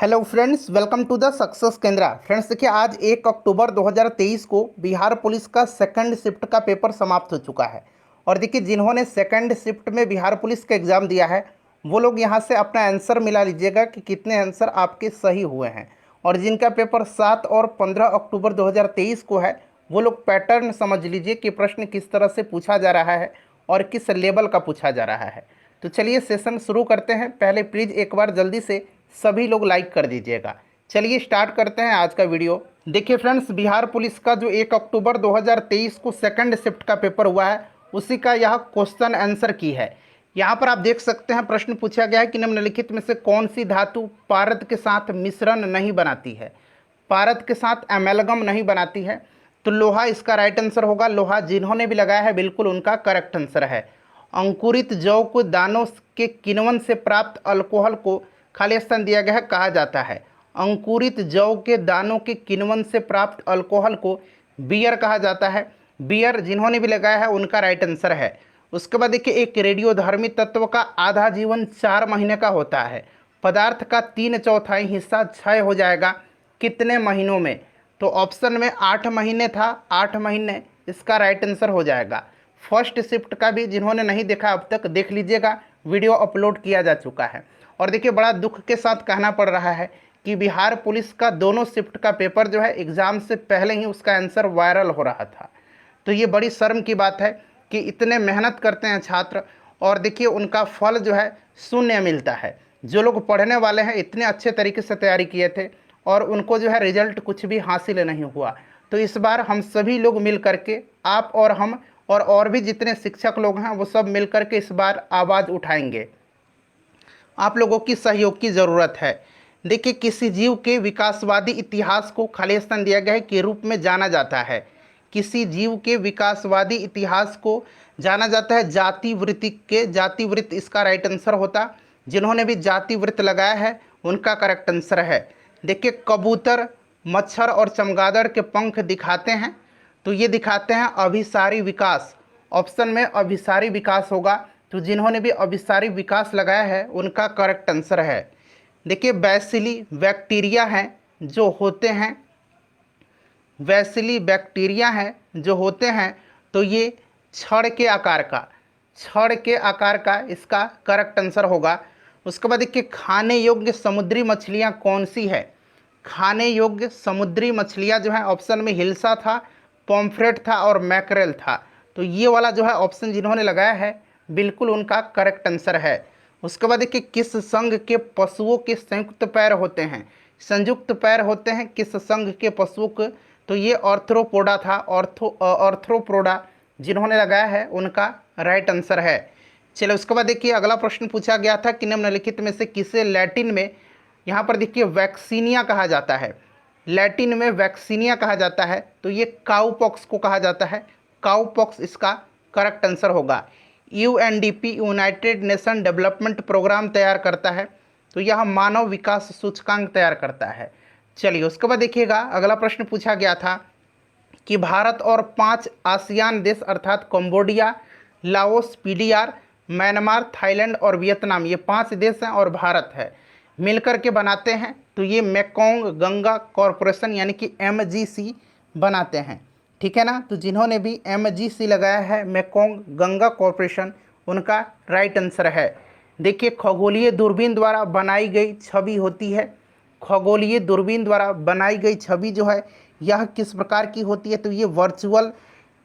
Hello friends, welcome to the success Kendra. Friends देखिए, आज 1 अक्टूबर 2023 को बिहार पुलिस का सेकंड शिफ्ट का पेपर समाप्त हो चुका है। और देखिए, जिन्होंने सेकंड शिफ्ट में बिहार पुलिस का एग्ज़ाम दिया है वो लोग यहां से अपना आंसर मिला लीजिएगा कि कितने आंसर आपके सही हुए हैं। और जिनका पेपर 7 और 15 अक्टूबर 2023 को है वो लोग पैटर्न समझ लीजिए कि प्रश्न किस तरह से पूछा जा रहा है और किस लेवल का पूछा जा रहा है। तो चलिए सेशन शुरू करते हैं। पहले प्लीज़ एक बार जल्दी से सभी लोग लाइक कर दीजिएगा। चलिए स्टार्ट करते हैं आज का वीडियो। देखिए फ्रेंड्स, बिहार पुलिस का जो 1 अक्टूबर 2023 को सेकंड शिफ्ट का पेपर हुआ है उसी का यह क्वेश्चन आंसर की है। यहाँ पर आप देख सकते हैं प्रश्न पूछा गया है कि निम्नलिखित में से कौन सी धातु पारद के साथ मिश्रण नहीं बनाती है, पारद के साथ एमेलगम नहीं बनाती है। तो लोहा इसका राइट आंसर होगा। लोहा जिन्होंने भी लगाया है बिल्कुल उनका करेक्ट आंसर है। अंकुरित जौ को दानों के किण्वन से प्राप्त अल्कोहल को खाली स्थान दिया गया है, कहा जाता है। अंकुरित जौ के दानों के किण्वन से प्राप्त अल्कोहल को बियर कहा जाता है। बियर जिन्होंने भी लगाया है उनका राइट आंसर है। उसके बाद देखिए, एक रेडियोधर्मी तत्व का आधा जीवन 4 महीने का होता है। पदार्थ का 3/4 हिस्सा क्षय हो जाएगा कितने महीनों में? तो ऑप्शन में 8 महीने था, 8 महीने इसका राइट आंसर हो जाएगा। फर्स्ट शिफ्ट का भी जिन्होंने नहीं देखा अब तक देख लीजिएगा, वीडियो अपलोड किया जा चुका है। और देखिए, बड़ा दुख के साथ कहना पड़ रहा है कि बिहार पुलिस का दोनों शिफ्ट का पेपर जो है एग्ज़ाम से पहले ही उसका आंसर वायरल हो रहा था। तो ये बड़ी शर्म की बात है कि इतने मेहनत करते हैं छात्र और देखिए उनका फल जो है शून्य मिलता है। जो लोग पढ़ने वाले हैं इतने अच्छे तरीके से तैयारी किए थे और उनको जो है रिजल्ट कुछ भी हासिल नहीं हुआ। तो इस बार हम सभी लोग मिल करके, आप और हम और भी जितने शिक्षक लोग हैं वो सब मिल करके इस बार आवाज़ उठाएंगे। आप लोगों की सहयोग की ज़रूरत है। देखिए, किसी जीव के विकासवादी इतिहास को खाली स्थान दिया गया है के रूप में जाना जाता है। किसी जीव के विकासवादी इतिहास को जाना जाता है जाति वृत्ति के। जाति वृत्त इसका राइट आंसर होता। जिन्होंने भी जाति वृत्त लगाया है उनका करेक्ट आंसर है। देखिए, कबूतर, मच्छर और चमगादड़ के पंख दिखाते हैं, तो ये दिखाते हैं अभिसारी विकास। ऑप्शन में अभिसारी विकास होगा। तो जिन्होंने भी अभिसारी विकास लगाया है उनका करेक्ट आंसर है। देखिए, बैसिली बैक्टीरिया हैं जो होते हैं, वैसिली बैक्टीरिया हैं जो होते हैं, तो ये छड़ के आकार का, छड़ के आकार का इसका करेक्ट आंसर होगा। उसके बाद देखिए, खाने योग्य समुद्री मछलियाँ कौन सी है? खाने योग्य समुद्री मछलियाँ जो है ऑप्शन में हिल्सा था, पॉम्फ्रेट था और मैकरेल था। तो ये वाला जो है ऑप्शन जिन्होंने लगाया है बिल्कुल उनका करेक्ट आंसर है। उसके बाद देखिए, किस संघ के पशुओं के संयुक्त पैर होते हैं? संयुक्त पैर होते हैं किस संघ के पशुओं के? तो ये ऑर्थ्रोपोडा था, ऑर्थ्रोपोडा जिन्होंने लगाया है उनका राइट आंसर है। चलिए, उसके बाद देखिए, अगला प्रश्न पूछा गया था कि निम्नलिखित में से किसे लैटिन में, यहाँ पर देखिए, वैक्सीनिया कहा जाता है। लैटिन में वैक्सीनिया कहा जाता है, तो ये काउपॉक्स को कहा जाता है। काउपॉक्स इसका करेक्ट आंसर होगा। UNDP United nation development programme तैयार करता है, तो यह मानव विकास सूचकांक तैयार करता है। चलिए, उसके बाद देखिएगा, अगला प्रश्न पूछा गया था कि भारत और 5 आसियान देश अर्थात Cambodia, Laos, PDR, Myanmar, Thailand और वियतनाम, ये 5 देश हैं और भारत है, मिलकर के बनाते हैं तो ये मेकोंग गंगा कॉरपोरेशन यानी कि एमजीसी बनाते हैं। ठीक है ना? तो जिन्होंने भी एमजीसी लगाया है, मेकोंग गंगा कॉरपोरेशन, उनका राइट आंसर है। देखिए, खगोलीय दूरबीन द्वारा बनाई गई छवि होती है। खगोलीय दूरबीन द्वारा बनाई गई छवि जो है यह किस प्रकार की होती है? तो ये वर्चुअल,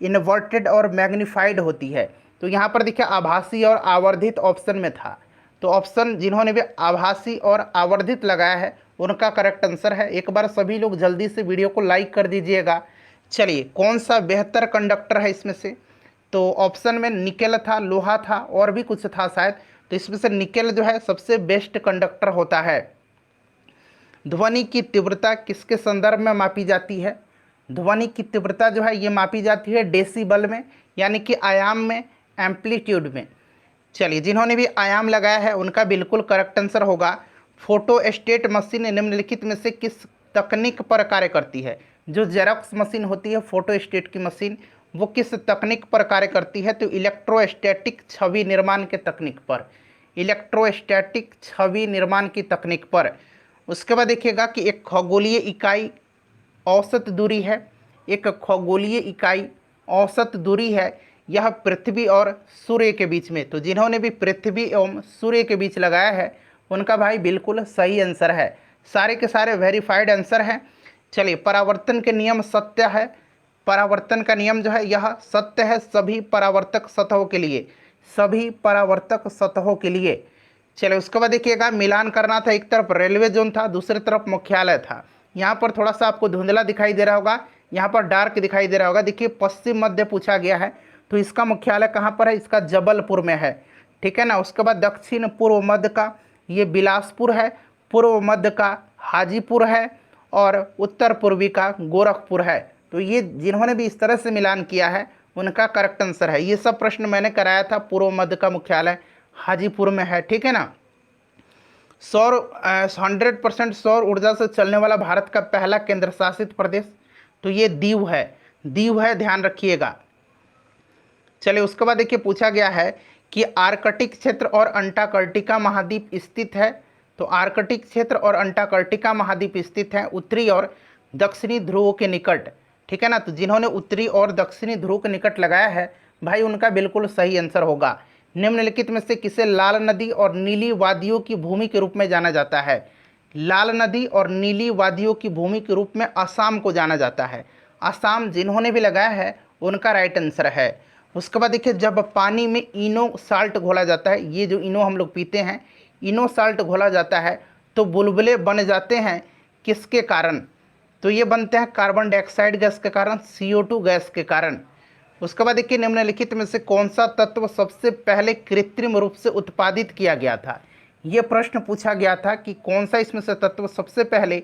इन्वर्टेड और मैग्नीफाइड होती है। तो यहाँ पर देखिए, आभासी और आवर्धित ऑप्शन में था, तो ऑप्शन जिन्होंने भी आभासी और आवर्धित लगाया है उनका करेक्ट आंसर है। एक बार सभी लोग जल्दी से वीडियो को लाइक कर दीजिएगा। चलिए, कौन सा बेहतर कंडक्टर है इसमें से? तो ऑप्शन में निकेल था, लोहा था और भी कुछ था शायद, तो इसमें से निकेल जो है सबसे बेस्ट कंडक्टर होता है। ध्वनि की तीव्रता किसके संदर्भ में मापी जाती है? ध्वनि की तीव्रता जो है ये मापी जाती है डेसिबल में, यानी कि आयाम में, एम्पलीट्यूड में। चलिए, जिन्होंने भी आयाम लगाया है उनका बिल्कुल करेक्ट आंसर होगा। फोटोस्टेट मशीन निम्नलिखित में से किस तकनीक पर कार्य करती है? जो जेरॉक्स मशीन होती है, फोटोस्टेट की मशीन, वो किस तकनीक पर कार्य करती है? तो इलेक्ट्रोस्टैटिक छवि निर्माण के तकनीक पर, इलेक्ट्रोस्टैटिक छवि निर्माण की तकनीक पर। उसके बाद देखिएगा कि एक खगोलीय इकाई औसत दूरी है, एक खगोलीय इकाई औसत दूरी है, यह पृथ्वी और सूर्य के बीच में। तो जिन्होंने भी पृथ्वी एवं सूर्य के बीच लगाया है उनका भाई बिल्कुल सही आंसर है, सारे के सारे वेरीफाइड आंसर हैं। चलिए, परावर्तन के नियम सत्य है, परावर्तन का नियम जो है यह सत्य है सभी परावर्तक सतहों के लिए, सभी परावर्तक सतहों के लिए। चलिए, उसके बाद देखिएगा मिलान करना था, एक तरफ रेलवे जोन था, दूसरी तरफ मुख्यालय था। यहाँ पर थोड़ा सा आपको धुंधला दिखाई दे रहा होगा, यहाँ पर डार्क दिखाई दे रहा होगा। देखिए, पश्चिम मध्य पूछा गया है, तो इसका मुख्यालय कहाँ पर है, इसका जबलपुर में है, ठीक है ना। उसके बाद दक्षिण पूर्व मध्य का ये बिलासपुर है, पूर्व मध्य का हाजीपुर है, और उत्तर पूर्वी का गोरखपुर है। तो ये जिन्होंने भी इस तरह से मिलान किया है उनका करेक्ट आंसर है। ये सब प्रश्न मैंने कराया था, पूर्व मध्य का मुख्यालय हाजीपुर में है, ठीक है ना। सौर 100% सौर ऊर्जा से चलने वाला भारत का पहला केंद्र शासित प्रदेश, तो ये दीव है, दीव है, ध्यान रखिएगा। चलिए, उसके बाद देखिए पूछा गया है कि आर्कटिक क्षेत्र और अंटार्कटिका महाद्वीप स्थित है। तो आर्कटिक क्षेत्र और अंटार्कटिका महाद्वीप स्थित है उत्तरी और दक्षिणी ध्रुवों के निकट, ठीक है ना। तो जिन्होंने उत्तरी और दक्षिणी ध्रुव के निकट लगाया है भाई उनका बिल्कुल सही आंसर होगा। निम्नलिखित में से किसे लाल नदी और नीली वादियों की भूमि के रूप में जाना जाता है। लाल नदी और नीली वादियों की भूमि के रूप में असम को जाना जाता है। असम जिन्होंने भी लगाया है उनका राइट आंसर है। उसके बाद देखिए, जब पानी में इनो साल्ट घोला जाता है, ये जो इनो हम लोग पीते हैं, इनो साल्ट घोला जाता है तो बुलबुले बन जाते हैं किसके कारण। तो ये बनते हैं कार्बन डाइऑक्साइड गैस के कारण, CO2 गैस के कारण। उसके बाद देखिए, निम्नलिखित में से कौन सा तत्व सबसे पहले कृत्रिम रूप से उत्पादित किया गया था। ये प्रश्न पूछा गया था कि कौन सा इसमें से तत्व सबसे पहले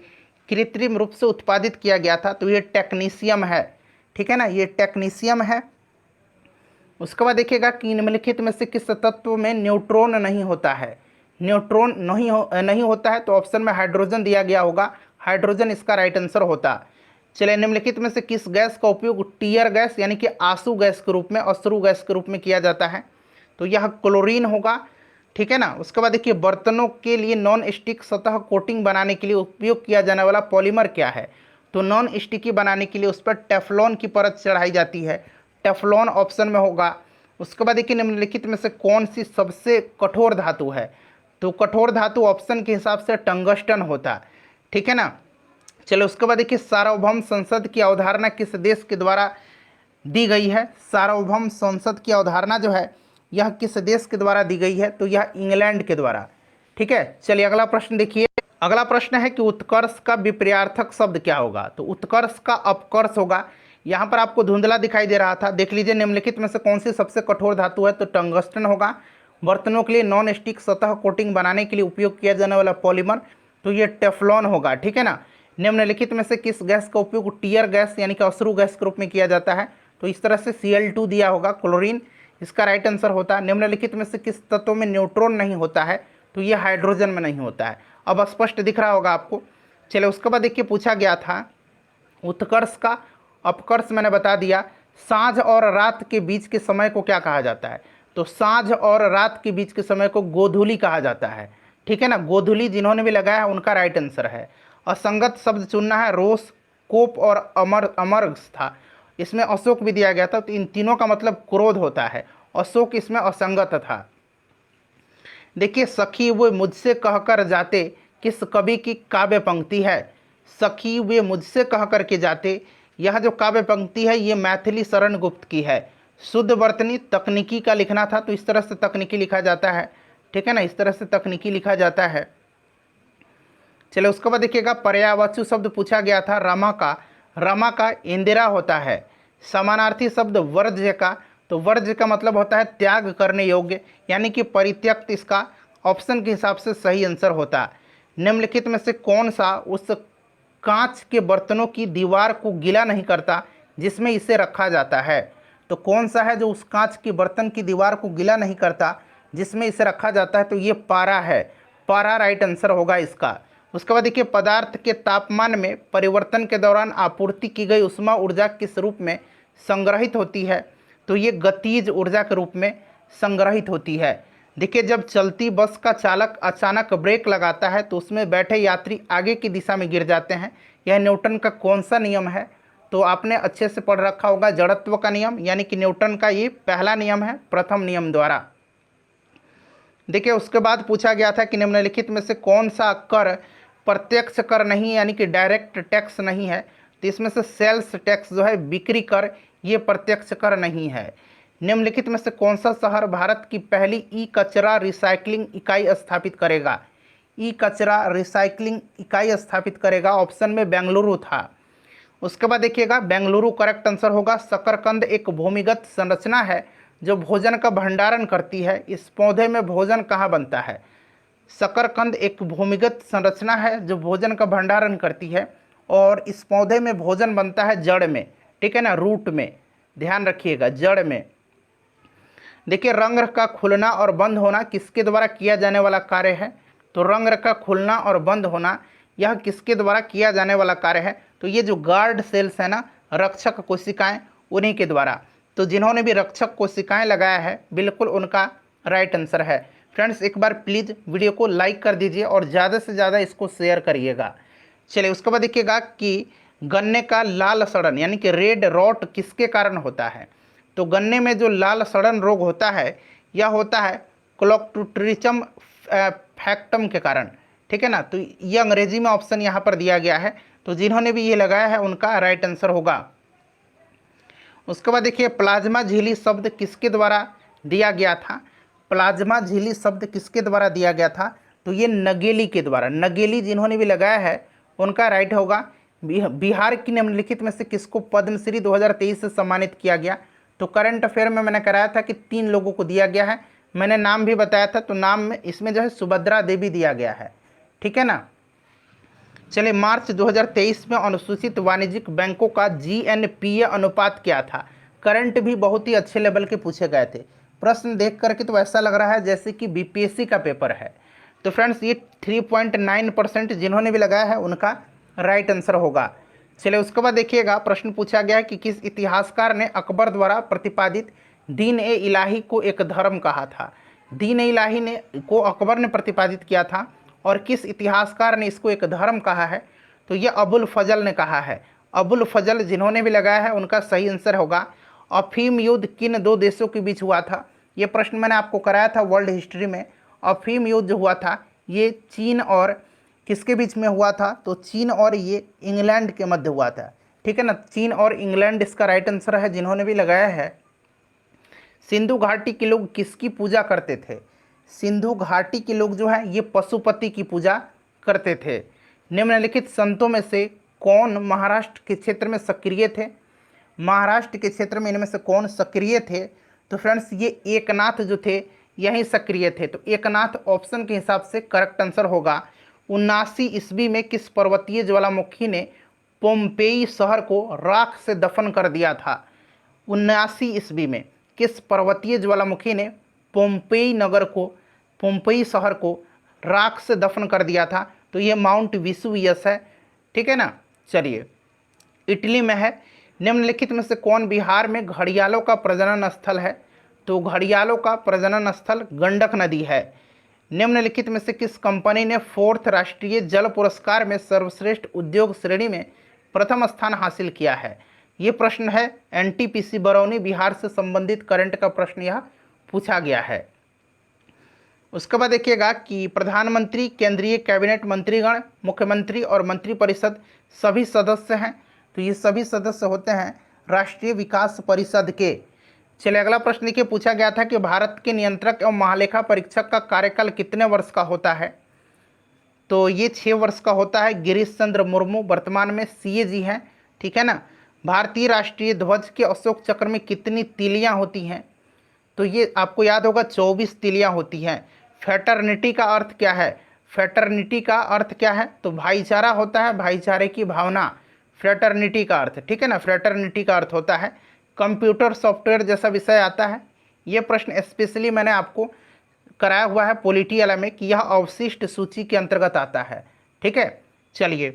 कृत्रिम रूप से उत्पादित किया गया था। तो ये टेक्नीशियम है, ठीक है ना, ये टेक्नीशियम है। उसके बाद देखिएगा कि निम्नलिखित में से किस तत्व में न्यूट्रॉन नहीं होता है। न्यूट्रॉन नहीं होता है, तो ऑप्शन में हाइड्रोजन दिया गया होगा, हाइड्रोजन इसका राइट आंसर होता। चलिए, निम्नलिखित में से किस गैस का उपयोग टीयर गैस यानी कि आंसू गैस के रूप में, अश्रु गैस के रूप में किया जाता है। तो यह क्लोरीन होगा, ठीक है ना। उसके बाद देखिए, बर्तनों के लिए नॉन स्टिक सतह कोटिंग बनाने के लिए उपयोग किया जाने वाला पॉलीमर क्या है। तो नॉन स्टिकी बनाने के लिए उस पर टेफ्लॉन की परत चढ़ाई जाती है, टेफ्लॉन ऑप्शन में होगा। उसके बाद देखिए, निम्नलिखित में से कौन सी सबसे कठोर धातु है। तो कठोर धातु ऑप्शन के हिसाब से टंगस्टन होता, ठीक है ना। चलो, उसके बाद देखिए, सार्वभौम संसद की अवधारणा किस देश के द्वारा दी गई है। सार्वभौम संसद की अवधारणा जो है यह किस देश के द्वारा दी गई है। तो यह इंग्लैंड के द्वारा, ठीक है। चलिए, अगला प्रश्न देखिए। अगला प्रश्न है कि उत्कर्ष का विपर्यार्थक शब्द क्या होगा। तो उत्कर्ष का अपकर्ष होगा। यहाँ पर आपको धुंधला दिखाई दे रहा था, देख लीजिए, निम्नलिखित में से कौन सी सबसे कठोर धातु है। तो टंगस्टन होगा। बर्तनों के लिए नॉन स्टिक सतह कोटिंग बनाने के लिए उपयोग किया जाने वाला पॉलीमर, तो ये टेफ्लॉन होगा, ठीक है ना। निम्नलिखित में से किस गैस का उपयोग टीयर गैस यानी कि अश्रु गैस के रूप में किया जाता है। तो इस तरह से Cl2 दिया होगा, क्लोरीन इसका राइट आंसर होता है। निम्नलिखित में से किस तत्व में न्यूट्रॉन नहीं होता है। तो ये हाइड्रोजन में नहीं होता है। अब स्पष्ट दिख रहा होगा आपको। चलिए, उसके बाद देखिए, पूछा गया था उत्कर्ष का अपकर्ष, मैंने बता दिया। सांझ और रात के बीच के समय को क्या कहा जाता है। तो सांझ और रात के बीच के समय को गोधूली कहा जाता है, ठीक है ना। गोधूली जिन्होंने भी लगाया है उनका राइट आंसर है। असंगत शब्द चुनना है, रोष, कोप और अमरस था। इसमें अशोक भी दिया गया था, तो इन तीनों का मतलब क्रोध होता है। अशोक इसमें असंगत था। देखिए, सखी वे मुझसे कहकर जाते किस कवि की काव्य पंक्ति है। सखी वे मुझसे कह कर के जाते, यह जो काव्य पंक्ति है ये मैथिली शरण गुप्त की है। शुद्ध वर्तनी तकनीकी का लिखना था, तो इस तरह से तकनीकी लिखा जाता है, ठीक है ना, इस तरह से तकनीकी लिखा जाता है। चलिए, उसके बाद देखिएगा, पर्यायवाची शब्द पूछा गया था। रमा का इंदिरा होता है। समानार्थी शब्द वर्ज्य का, तो वर्ज्य का मतलब होता है त्याग करने योग्य यानी कि परित्यक्त, इसका ऑप्शन के हिसाब से सही आंसर होता। निम्नलिखित में से कौन सा उस कांच के बर्तनों की दीवार को गीला नहीं करता जिसमें इसे रखा जाता है। तो कौन सा है जो उस कांच के बर्तन की दीवार को गीला नहीं करता जिसमें इसे रखा जाता है। तो ये पारा है, पारा राइट आंसर होगा इसका। उसके बाद देखिए, पदार्थ के तापमान में परिवर्तन के दौरान आपूर्ति की गई उष्मा ऊर्जा किस रूप में संग्रहित होती है। तो ये गतिज ऊर्जा के रूप में संग्रहित होती है। देखिए, जब चलती बस का चालक अचानक ब्रेक लगाता है तो उसमें बैठे यात्री आगे की दिशा में गिर जाते हैं। यह न्यूटन का कौन सा नियम है? तो आपने अच्छे से पढ़ रखा होगा, जड़त्व का नियम, यानी कि न्यूटन का ये पहला नियम है, प्रथम नियम द्वारा। देखिए, उसके बाद पूछा गया था कि निम्नलिखित में से कौन सा कर प्रत्यक्ष कर नहीं, यानी कि डायरेक्ट टैक्स नहीं है? तो इसमें से सेल्स टैक्स जो है, बिक्री कर, ये प्रत्यक्ष कर नहीं है। निम्नलिखित में से कौन सा शहर भारत की पहली ई कचरा रिसाइकलिंग इकाई स्थापित करेगा? ई कचरा रिसाइकलिंग इकाई स्थापित करेगा, ऑप्शन में बेंगलुरु था। उसके बाद देखिएगा, बेंगलुरु करेक्ट आंसर होगा। शकरकंद एक भूमिगत संरचना है जो भोजन का भंडारण करती है। इस पौधे में भोजन कहाँ बनता है? शकरकंद एक भूमिगत संरचना है जो भोजन का भंडारण करती है, और इस पौधे में भोजन बनता है जड़ में, ठीक है ना, रूट में, ध्यान रखिएगा, जड़ में। देखिए, रंग का खुलना और बंद होना किसके द्वारा किया जाने वाला कार्य है? तो रंग का खुलना और बंद होना यह किसके द्वारा किया जाने वाला कार्य है? तो ये जो गार्ड सेल्स है ना, रक्षक कोशिकाएं, उन्हीं के द्वारा। तो जिन्होंने भी रक्षक कोशिकाएं लगाया है, बिल्कुल उनका राइट आंसर है। फ्रेंड्स, एक बार प्लीज़ वीडियो को लाइक कर दीजिए और ज़्यादा से ज़्यादा इसको शेयर करिएगा। चलिए, उसके बाद देखिएगा कि गन्ने का लाल सड़न यानी कि रेड रॉट किसके कारण होता है? तो गन्ने में जो लाल सड़न रोग होता है, यह होता है क्लोस्ट्रीडियम फैक्टम के कारण, ठीक है ना। तो ये अंग्रेजी में ऑप्शन यहाँ पर दिया गया है, तो जिन्होंने भी ये लगाया है उनका राइट आंसर होगा। उसके बाद देखिए, प्लाज्मा झिल्ली शब्द किसके द्वारा दिया गया था? प्लाज्मा झिल्ली शब्द किसके द्वारा दिया गया था? तो ये नगेली के द्वारा। नगेली जिन्होंने भी लगाया है उनका राइट होगा। बिहार की निम्नलिखित में से किसको पद्मश्री 2023 से सम्मानित किया गया? तो करंट अफेयर में मैंने कराया था कि 3 लोगों को दिया गया है, मैंने नाम भी बताया था, तो नाम में इसमें जो है सुभद्रा देवी दिया गया है, ठीक है ना। चलिए, मार्च 2023 में अनुसूचित वाणिज्यिक बैंकों का जीएनपीए अनुपात क्या था? करंट भी बहुत ही अच्छे लेवल के पूछे गए थे। प्रश्न देख करके तो ऐसा लग रहा है जैसे कि बीपीएससी का पेपर है। तो फ्रेंड्स, ये 3.9% जिन्होंने भी लगाया है उनका राइट आंसर होगा। चलिए, उसके बाद देखिएगा, प्रश्न पूछा गया है कि किस इतिहासकार ने अकबर द्वारा प्रतिपादित दीन ए इलाही को एक धर्म कहा था? दीन ए इलाही ने को अकबर ने प्रतिपादित किया था, और किस इतिहासकार ने इसको एक धर्म कहा है? तो ये अबुल फजल ने कहा है। अबुल फजल जिन्होंने भी लगाया है उनका सही आंसर होगा। अफीम युद्ध किन 2 देशों के बीच हुआ था? ये प्रश्न मैंने आपको कराया था वर्ल्ड हिस्ट्री में। अफीम युद्ध जो हुआ था ये चीन और किसके बीच में हुआ था? तो चीन और ये इंग्लैंड के मध्य हुआ था, ठीक है ना। चीन और इंग्लैंड इसका राइट आंसर है, जिन्होंने भी लगाया है। सिंधु घाटी के लोग किसकी पूजा करते थे? सिंधु घाटी के लोग जो है ये पशुपति की पूजा करते थे। निम्नलिखित संतों में से कौन महाराष्ट्र के क्षेत्र में सक्रिय थे? महाराष्ट्र के क्षेत्र में इनमें से कौन सक्रिय थे? तो फ्रेंड्स, ये एकनाथ जो थे यही सक्रिय थे। तो एकनाथ ऑप्शन के हिसाब से करेक्ट आंसर होगा। 79 ईस्वी में किस पर्वतीय ज्वालामुखी ने पोम्पेई शहर को राख से दफन कर दिया था? 79 ईस्वी में किस पर्वतीय ज्वालामुखी ने पोम्पेई नगर को, पोम्पेई शहर को राख से दफन कर दिया था? तो ये माउंट विसुवियस है, ठीक है ना। चलिए, इटली में है। निम्नलिखित में से कौन बिहार में घड़ियालों का प्रजनन स्थल है? तो घड़ियालों का प्रजनन स्थल गंडक नदी है। निम्नलिखित में से किस कंपनी ने 4th राष्ट्रीय जल पुरस्कार में सर्वश्रेष्ठ उद्योग श्रेणी में प्रथम स्थान हासिल किया है? ये प्रश्न है एनटीपीसी बरौनी बिहार से संबंधित करंट का प्रश्न यह पूछा गया है। उसके बाद देखिएगा कि प्रधानमंत्री, केंद्रीय कैबिनेट मंत्रीगण, मुख्यमंत्री और मंत्रिपरिषद सभी सदस्य हैं। तो ये सभी सदस्य होते हैं राष्ट्रीय विकास परिषद के। चलिए, अगला प्रश्न देखिए, पूछा गया था कि भारत के नियंत्रक एवं महालेखा परीक्षक का कार्यकाल कितने वर्ष का होता है? तो ये 6 वर्ष का होता है। गिरीश चंद्र मुर्मू वर्तमान में सीएजी हैं, ठीक है ना। भारतीय राष्ट्रीय ध्वज के अशोक चक्र में कितनी तीलियां होती हैं? तो ये आपको याद होगा 24 तीलियां होती हैं। फ्रेटर्निटी का अर्थ क्या है? फ्रेटर्निटी का अर्थ क्या है? तो भाईचारा होता है, भाईचारे की भावना, फ्रेटर्निटी का अर्थ, ठीक है ना। फ्रेटर्निटी का अर्थ होता है। कंप्यूटर सॉफ्टवेयर जैसा विषय आता है। ये प्रश्न स्पेशली मैंने आपको कराया हुआ है पॉलिटी वाला में कि यह अवशिष्ट सूची के अंतर्गत आता है, ठीक है। चलिए,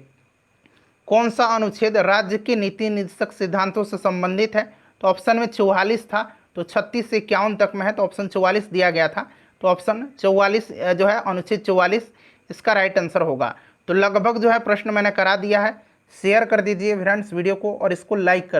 कौन सा अनुच्छेद राज्य के नीति निर्देशक सिद्धांतों से संबंधित है? तो ऑप्शन में 44 था, तो 36 से 51 तक में है, तो ऑप्शन 44 दिया गया था। तो ऑप्शन 44 जो है अनुच्छेद 44 इसका राइट आंसर होगा। तो लगभग जो है प्रश्न मैंने करा दिया है। शेयर कर दीजिए फ्रेंड्स वीडियो को और इसको लाइक कर दीजिए।